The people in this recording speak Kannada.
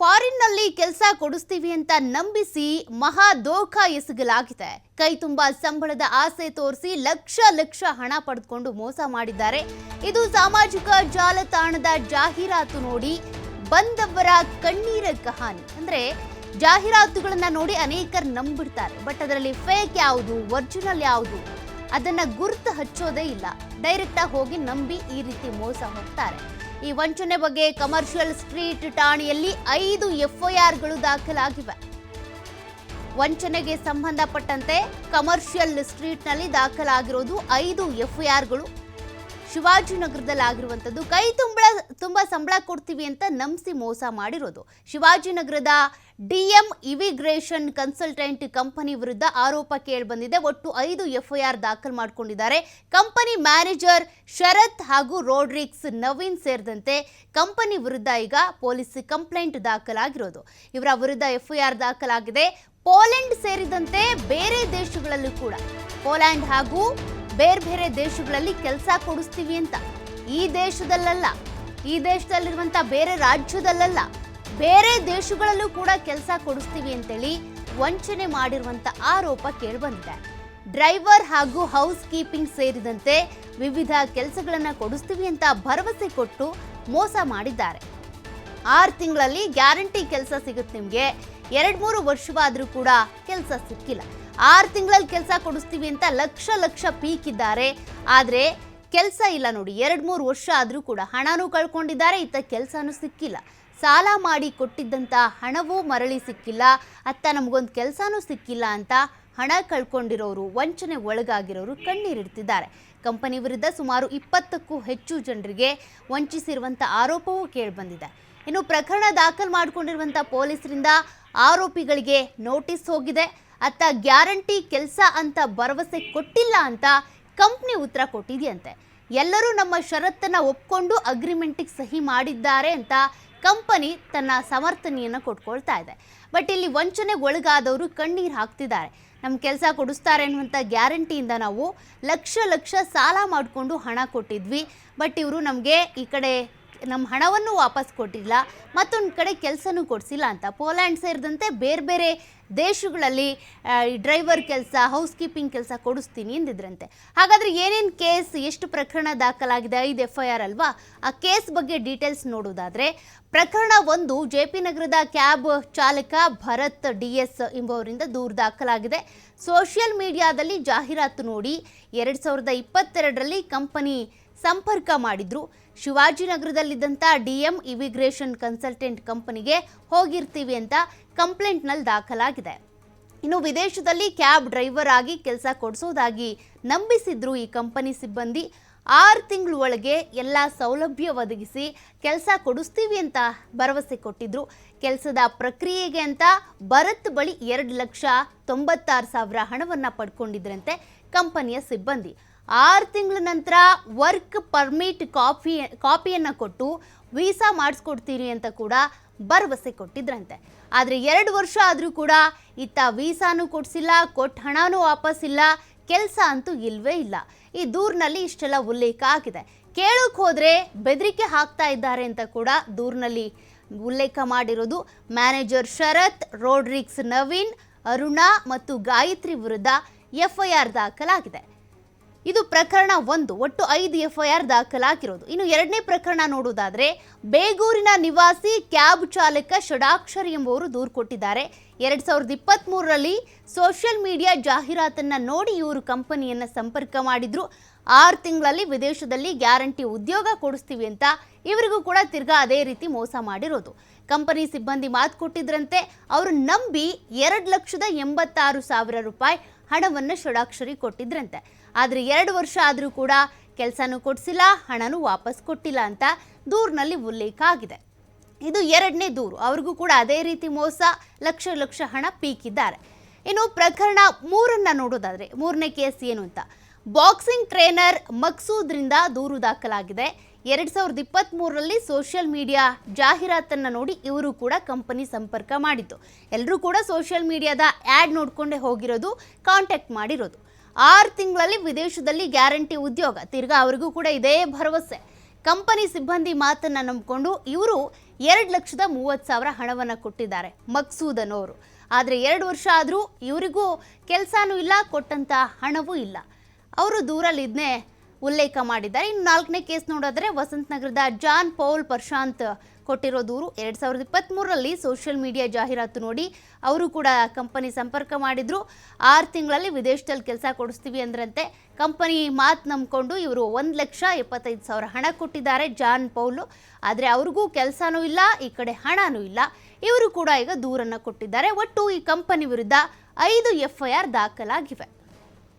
ಫಾರಿನ್ನಲ್ಲಿ ಕೆಲಸ ಕೊಡಿಸ್ತೀವಿ ಅಂತ ನಂಬಿಸಿ ಮಹಾ ದೋಖ ಎಸಗಲಾಗಿದೆ. ಕೈ ತುಂಬಾ ಸಂಬಳದ ಆಸೆ ತೋರಿಸಿ ಲಕ್ಷ ಲಕ್ಷ ಹಣ ಪಡೆದುಕೊಂಡು ಮೋಸ ಮಾಡಿದ್ದಾರೆ. ಇದು ಸಾಮಾಜಿಕ ಜಾಲತಾಣದ ಜಾಹೀರಾತು ನೋಡಿ ಬಂದವರ ಕಣ್ಣೀರ ಕಹಾನಿ. ಅಂದ್ರೆ ಜಾಹೀರಾತುಗಳನ್ನ ನೋಡಿ ಅನೇಕರು ನಂಬಿಡ್ತಾರೆ. ಬಟ್ ಅದರಲ್ಲಿ ಫೇಕ್ ಯಾವುದು ಒರಿಜಿನಲ್ ಯಾವುದು ಅದನ್ನ ಗುರುತು ಹಚ್ಚೋದೇ ಇಲ್ಲ. ಡೈರೆಕ್ಟ್ ಆಗಿ ಹೋಗಿ ನಂಬಿ ಈ ರೀತಿ ಮೋಸ ಹೋಗ್ತಾರೆ. ಈ ವಂಚನೆ ಬಗ್ಗೆ ಕಮರ್ಷಿಯಲ್ ಸ್ಟ್ರೀಟ್ ಠಾಣೆಯಲ್ಲಿ 5 FIRಗಳು ದಾಖಲಾಗಿವೆ. ವಂಚನೆಗೆ ಸಂಬಂಧಪಟ್ಟಂತೆ ಕಮರ್ಷಿಯಲ್ ಸ್ಟ್ರೀಟ್ನಲ್ಲಿ ದಾಖಲಾಗಿರೋದು 5 FIRಗಳು. ಶಿವಾಜಿನಗರದಲ್ಲಿ ಆಗಿರುವಂಥದ್ದು. ಕೈ ತುಂಬಾ ಸಂಬಳ ಕೊಡ್ತೀವಿ ಅಂತ ನಂಬಿಸಿ ಮೋಸ ಮಾಡಿರೋದು. ಶಿವಾಜಿನಗರದ DM ಇಮಿಗ್ರೇಷನ್ ಕನ್ಸಲ್ಟೆಂಟ್ ಕಂಪನಿ ವಿರುದ್ಧ ಆರೋಪ ಕೇಳಿಬಂದಿದೆ. ಒಟ್ಟು 5 FIR ದಾಖಲು ಮಾಡಿಕೊಂಡಿದ್ದಾರೆ. ಕಂಪನಿ ಮ್ಯಾನೇಜರ್ ಶರತ್ ಹಾಗೂ ರೋಡ್ರಿಕ್ಸ್ ನವೀನ್ ಸೇರಿದಂತೆ ಕಂಪನಿ ವಿರುದ್ಧ ಈಗ ಪೊಲೀಸ್ ಕಂಪ್ಲೇಂಟ್ ದಾಖಲಾಗಿರೋದು. ಇವರ ವಿರುದ್ಧ FIR ದಾಖಲಾಗಿದೆ. ಪೋಲೆಂಡ್ ಸೇರಿದಂತೆ ಬೇರೆ ದೇಶಗಳಲ್ಲೂ ಕೂಡ ಪೋಲೆಂಡ್ ಹಾಗೂ ಬೇರೆ ದೇಶಗಳಲ್ಲಿ ಕೆಲಸ ಕೊಡಿಸ್ತೀವಿ ಅಂತ ಈ ದೇಶದಲ್ಲ, ಈ ದೇಶದಲ್ಲಿರುವಂತ ಬೇರೆ ರಾಜ್ಯದಲ್ಲ, ಬೇರೆ ದೇಶಗಳಲ್ಲೂ ಕೂಡ ಕೆಲಸ ಕೊಡಿಸ್ತೀವಿ ಅಂತೇಳಿ ವಂಚನೆ ಮಾಡಿರುವಂತ ಆರೋಪ ಕೇಳಿಬಂದಿದೆ. ಡ್ರೈವರ್ ಹಾಗೂ ಹೌಸ್ ಕೀಪಿಂಗ್ ಸೇರಿದಂತೆ ವಿವಿಧ ಕೆಲಸಗಳನ್ನ ಕೊಡಿಸ್ತೀವಿ ಅಂತ ಭರವಸೆ ಕೊಟ್ಟು ಮೋಸ ಮಾಡಿದ್ದಾರೆ. 6 ತಿಂಗಳಲ್ಲಿ ಗ್ಯಾರಂಟಿ ಕೆಲಸ ಸಿಗುತ್ತೆ ನಿಮಗೆ. 2-3 ವರ್ಷವಾದರೂ ಕೂಡ ಕೆಲಸ ಸಿಕ್ಕಿಲ್ಲ. 6 ತಿಂಗಳಲ್ಲಿ ಕೆಲಸ ಕೊಡಿಸ್ತೀವಿ ಅಂತ ಲಕ್ಷ ಪೀಕಿದ್ದಾರೆ. ಆದರೆ ಕೆಲಸ ಇಲ್ಲ ನೋಡಿ. 2-3 ವರ್ಷ ಆದರೂ ಕೂಡ ಹಣನೂ ಕಳ್ಕೊಂಡಿದ್ದಾರೆ, ಇತ್ತ ಕೆಲಸನೂ ಸಿಕ್ಕಿಲ್ಲ. ಸಾಲ ಮಾಡಿ ಕೊಟ್ಟಿದ್ದಂಥ ಹಣವೂ ಮರಳಿ ಸಿಕ್ಕಿಲ್ಲ, ಅತ್ತ ನಮಗೊಂದು ಕೆಲಸನೂ ಸಿಕ್ಕಿಲ್ಲ ಅಂತ ಹಣ ಕಳ್ಕೊಂಡಿರೋರು, ವಂಚನೆ ಒಳಗಾಗಿರೋರು ಕಣ್ಣೀರಿಡ್ತಿದ್ದಾರೆ. ಕಂಪನಿ ವಿರುದ್ಧ ಸುಮಾರು 20ಕ್ಕೂ ಹೆಚ್ಚು ಜನರಿಗೆ ವಂಚಿಸಿರುವಂಥ ಆರೋಪವೂ ಕೇಳಿಬಂದಿದೆ. ಇನ್ನು ಪ್ರಕರಣ ದಾಖಲು ಮಾಡಿಕೊಂಡಿರುವಂಥ ಪೊಲೀಸರಿಂದ ಆರೋಪಿಗಳಿಗೆ ನೋಟಿಸ್ ಹೋಗಿದೆ. ಅತ್ತ ಗ್ಯಾರಂಟಿ ಕೆಲಸ ಅಂತ ಭರವಸೆ ಕೊಟ್ಟಿಲ್ಲ ಅಂತ ಕಂಪ್ನಿ ಉತ್ತರ ಕೊಟ್ಟಿದೆಯಂತೆ. ಎಲ್ಲರೂ ನಮ್ಮ ಷರತ್ತನ್ನು ಒಪ್ಕೊಂಡು ಅಗ್ರಿಮೆಂಟಿಗೆ ಸಹಿ ಮಾಡಿದ್ದಾರೆ ಅಂತ ಕಂಪನಿ ತನ್ನ ಸಮರ್ಥನೆಯನ್ನು ಕೊಟ್ಕೊಳ್ತಾ ಇದೆ. ಬಟ್ ಇಲ್ಲಿ ವಂಚನೆಗೆ ಒಳಗಾದವರು ಕಣ್ಣೀರು ಹಾಕ್ತಿದ್ದಾರೆ. ನಮ್ಮ ಕೆಲಸ ಕೊಡಿಸ್ತಾರೆ ಅನ್ನುವಂಥ ಗ್ಯಾರಂಟಿಯಿಂದ ನಾವು ಲಕ್ಷ ಸಾಲ ಮಾಡಿಕೊಂಡು ಹಣ ಕೊಟ್ಟಿದ್ವಿ. ಬಟ್ ಇವರು ನಮಗೆ ಈ ಕಡೆ ನಮ್ಮ ಹಣವನ್ನು ವಾಪಸ್ ಕೊಟ್ಟಿಲ್ಲ, ಮತ್ತೊಂದು ಕಡೆ ಕೆಲಸನೂ ಕೊಡಿಸಿಲ್ಲ ಅಂತ ಪೋಲ್ಯಾಂಡ್ ಸೇರಿದಂತೆ ಬೇರೆ ದೇಶಗಳಲ್ಲಿ ಡ್ರೈವರ್ ಕೆಲಸ, ಹೌಸ್ ಕೀಪಿಂಗ್ ಕೆಲಸ ಕೊಡಿಸ್ತೀನಿ ಎಂದಿದ್ರಂತೆ. ಹಾಗಾದರೆ ಏನೇನು ಕೇಸ್, ಎಷ್ಟು ಪ್ರಕರಣ ದಾಖಲಾಗಿದೆ? 5 FIR ಅಲ್ವಾ? ಆ ಕೇಸ್ ಬಗ್ಗೆ ಡೀಟೇಲ್ಸ್ ನೋಡೋದಾದರೆ, ಪ್ರಕರಣ 1 JP ನಗರದ ಕ್ಯಾಬ್ ಚಾಲಕ ಭರತ್ DS ಎಂಬುವರಿಂದ ದೂರು ದಾಖಲಾಗಿದೆ. ಸೋಷಿಯಲ್ ಮೀಡಿಯಾದಲ್ಲಿ ಜಾಹೀರಾತು ನೋಡಿ 2022ರಲ್ಲಿ ಕಂಪನಿ ಸಂಪರ್ಕ ಮಾಡಿದ್ರು. ಶಿವಾಜಿನಗರದಲ್ಲಿದ್ದಂಥ DM ಇಮಿಗ್ರೇಷನ್ ಕನ್ಸಲ್ಟೆಂಟ್ ಕಂಪನಿಗೆ ಹೋಗಿರ್ತೀವಿ ಅಂತ ಕಂಪ್ಲೇಂಟ್ನಲ್ಲಿ ದಾಖಲಾಗಿದೆ. ಇನ್ನು ವಿದೇಶದಲ್ಲಿ ಕ್ಯಾಬ್ ಡ್ರೈವರ್ ಆಗಿ ಕೆಲಸ ಕೊಡಿಸೋದಾಗಿ ನಂಬಿಸಿದ್ರು ಈ ಕಂಪನಿ ಸಿಬ್ಬಂದಿ. 6 ತಿಂಗಳ ಒಳಗೆ ಎಲ್ಲ ಸೌಲಭ್ಯ ಒದಗಿಸಿ ಕೆಲಸ ಕೊಡಿಸ್ತೀವಿ ಅಂತ ಭರವಸೆ ಕೊಟ್ಟಿದ್ರು. ಕೆಲಸದ ಪ್ರಕ್ರಿಯೆಗೆ ಅಂತ ಭರತ್ ಬಳಿ 2,96,000 ಹಣವನ್ನು ಪಡ್ಕೊಂಡಿದ್ರಂತೆ ಕಂಪನಿಯ ಸಿಬ್ಬಂದಿ. 6 ತಿಂಗಳ ನಂತರ ವರ್ಕ್ ಪರ್ಮಿಟ್ ಕಾಪಿಯನ್ನು ಕೊಟ್ಟು ವೀಸಾ ಮಾಡಿಸ್ಕೊಡ್ತೀರಿ ಅಂತ ಕೂಡ ಭರವಸೆ ಕೊಟ್ಟಿದ್ರಂತೆ. ಆದರೆ 2 ವರ್ಷ ಆದರೂ ಕೂಡ ಇತ್ತ ವೀಸಾನೂ ಕೊಡಿಸಿಲ್ಲ, ಕೊಟ್ಟ ಹಣನೂ ವಾಪಸ್ ಇಲ್ಲ, ಕೆಲಸ ಅಂತೂ ಇಲ್ವೇ ಇಲ್ಲ. ಈ ದೂರಿನಲ್ಲಿ ಇಷ್ಟೆಲ್ಲ ಉಲ್ಲೇಖ ಆಗಿದೆ. ಕೇಳೋಕೆ ಹೋದರೆ ಬೆದರಿಕೆ ಹಾಕ್ತಾ ಇದ್ದಾರೆ ಅಂತ ಕೂಡ ದೂರಿನಲ್ಲಿ ಉಲ್ಲೇಖ ಮಾಡಿರೋದು. ಮ್ಯಾನೇಜರ್ ಶರತ್, ರೋಡ್ರಿಕ್ಸ್ ನವೀನ್, ಅರುಣಾ ಮತ್ತು ಗಾಯತ್ರಿ ವಿರುದ್ಧ FIR ದಾಖಲಾಗಿದೆ. ಇದು ಪ್ರಕರಣ 1. ಒಟ್ಟು 5 FIR ದಾಖಲಾಗಿರೋದು. ಇನ್ನು 2ನೇ ಪ್ರಕರಣ ನೋಡೋದಾದರೆ, ಬೇಗೂರಿನ ನಿವಾಸಿ ಕ್ಯಾಬ್ ಚಾಲಕ ಷಡಾಕ್ಷರಿ ಎಂಬುವರು ದೂರು ಕೊಟ್ಟಿದ್ದಾರೆ. 2023ರಲ್ಲಿ ಸೋಷಿಯಲ್ ಮೀಡಿಯಾ ಜಾಹೀರಾತನ್ನು ನೋಡಿ ಇವರು ಕಂಪನಿಯನ್ನು ಸಂಪರ್ಕ ಮಾಡಿದ್ರು. 6 ತಿಂಗಳಲ್ಲಿ ವಿದೇಶದಲ್ಲಿ ಗ್ಯಾರಂಟಿ ಉದ್ಯೋಗ ಕೊಡಿಸ್ತೀವಿ ಅಂತ ಇವರಿಗೂ ಕೂಡ ತಿರ್ಗಾ ಅದೇ ರೀತಿ ಮೋಸ ಮಾಡಿರೋದು. ಕಂಪನಿ ಸಿಬ್ಬಂದಿ ಮಾತು ಕೊಟ್ಟಿದ್ರಂತೆ. ಅವರು ನಂಬಿ 2,86,000 ರೂಪಾಯಿ ಹಣವನ್ನು ಷಡಾಕ್ಷರಿ ಕೊಟ್ಟಿದ್ರಂತೆ. ಆದರೆ 2 ವರ್ಷ ಆದರೂ ಕೂಡ ಕೆಲಸನೂ ಕೊಡಿಸಿಲ್ಲ, ಹಣನೂ ವಾಪಸ್ ಕೊಟ್ಟಿಲ್ಲ ಅಂತ ದೂರಿನಲ್ಲಿ ಉಲ್ಲೇಖ ಆಗಿದೆ. ಇದು 2ನೇ ದೂರು. ಅವ್ರಿಗೂ ಕೂಡ ಅದೇ ರೀತಿ ಮೋಸ, ಲಕ್ಷ ಹಣ ಪೀಕಿದ್ದಾರೆ. ಇನ್ನು ಪ್ರಕರಣ 3 ನೋಡೋದಾದರೆ, 3ನೇ ಕೇಸ್ ಏನು ಅಂತ, ಬಾಕ್ಸಿಂಗ್ ಟ್ರೇನರ್ ಮಕ್ಸೂದ್ರಿಂದ ದೂರು ದಾಖಲಾಗಿದೆ. 2023ರಲ್ಲಿ ಸೋಷಿಯಲ್ ಮೀಡಿಯಾ ಜಾಹೀರಾತನ್ನು ನೋಡಿ ಇವರು ಕೂಡ ಕಂಪನಿ ಸಂಪರ್ಕ ಮಾಡಿದ್ದು. ಎಲ್ಲರೂ ಕೂಡ ಸೋಷಿಯಲ್ ಮೀಡಿಯಾದ ಆ್ಯಡ್ ನೋಡಿಕೊಂಡೇ ಹೋಗಿರೋದು, ಕಾಂಟ್ಯಾಕ್ಟ್ ಮಾಡಿರೋದು. 6 ತಿಂಗಳಲ್ಲಿ ವಿದೇಶದಲ್ಲಿ ಗ್ಯಾರಂಟಿ ಉದ್ಯೋಗ. ತಿರ್ಗಾ ಅವರಿಗೂ ಕೂಡ ಇದೇ ಭರವಸೆ. ಕಂಪನಿ ಸಿಬ್ಬಂದಿ ಮಾತನ್ನು ನಂಬಿಕೊಂಡು ಇವರು 2,30,000 ಹಣವನ್ನು ಕೊಟ್ಟಿದ್ದಾರೆ ಮಕ್ಸೂದ್ ಅನ್ನೋರು. ಆದರೆ 2 ವರ್ಷ ಆದರೂ ಇವರಿಗೂ ಕೆಲಸನೂ ಇಲ್ಲ, ಕೊಟ್ಟಂಥ ಹಣವೂ ಇಲ್ಲ. ಅವರು ದೂರಲ್ಲಿದ್ನೇ ಉಲ್ಲೇಖ ಮಾಡಿದ್ದಾರೆ. ಇನ್ನು 4ನೇ ಕೇಸ್ ನೋಡಿದ್ರೆ ವಸಂತ ನಗರದ ಜಾನ್ ಪೌಲ್ ಪ್ರಶಾಂತ್ ಕೊಟ್ಟಿರೋ ದೂರು. 2023ರಲ್ಲಿ ಸೋಷಿಯಲ್ ಮೀಡಿಯಾ ಜಾಹೀರಾತು ನೋಡಿ ಅವರು ಕೂಡ ಕಂಪನಿ ಸಂಪರ್ಕ ಮಾಡಿದ್ರು. 6 ತಿಂಗಳಲ್ಲಿ ವಿದೇಶದಲ್ಲಿ ಕೆಲಸ ಕೊಡಿಸ್ತೀವಿ ಅಂದ್ರಂತೆ. ಕಂಪನಿ ಮಾತು ನಂಬಿಕೊಂಡು ಇವರು 1,75,000 ಹಣ ಕೊಟ್ಟಿದ್ದಾರೆ ಜಾನ್ ಪೌಲು. ಆದರೆ ಅವ್ರಿಗೂ ಕೆಲಸನೂ ಇಲ್ಲ, ಈ ಕಡೆ ಹಣನೂ ಇಲ್ಲ. ಇವರು ಕೂಡ ಈಗ ದೂರನ್ನು ಕೊಟ್ಟಿದ್ದಾರೆ. ಒಟ್ಟು ಈ ಕಂಪನಿ ವಿರುದ್ಧ 5 FIR ದಾಖಲಾಗಿವೆ.